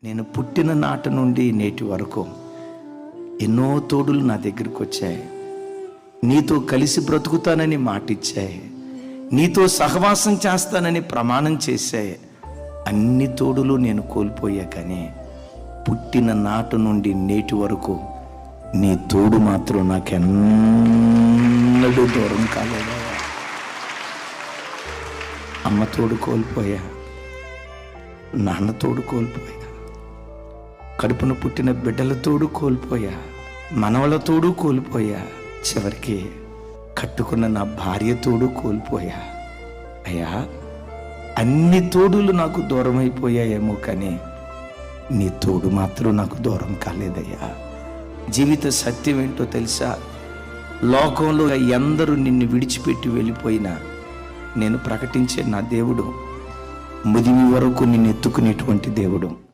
నేను పుట్టిన నాటి నుండి నేటి వరకు ఎన్నో తోడులు నా దగ్గరికి వచ్చాయి. నీతో కలిసి బ్రతుకుతానని మాటిచ్చాయి, నీతో సహవాసం చేస్తానని ప్రమాణం చేశాయి. అన్ని తోడులు నేను కోల్పోయా, కానీ పుట్టిన నాటి నుండి నేటి వరకు నీ తోడు మాత్రం నాకెన్నడూ దూరం కాలేదు. అమ్మ తోడు కోల్పోయా, నాన్న తోడు కోల్పోయా, కడుపున పుట్టిన బిడ్డల తోడు కోల్పోయా, మనవల తోడు కోల్పోయా, చివరికి కట్టుకున్న నా భార్య తోడు కోల్పోయా. అయ్యా, అన్ని తోడులు నాకు దూరం అయిపోయాయేమో, కానీ నీ తోడు మాత్రం నాకు దూరం కాలేదయ్యా. జీవిత సత్యం ఏంటో తెలుసా? లోకంలో ఎందరూ నిన్ను విడిచిపెట్టి వెళ్ళిపోయినా నేను ప్రకటించే నా దేవుడు ముదిమి వరకు నిన్ను ఎత్తుకునేటువంటి దేవుడు.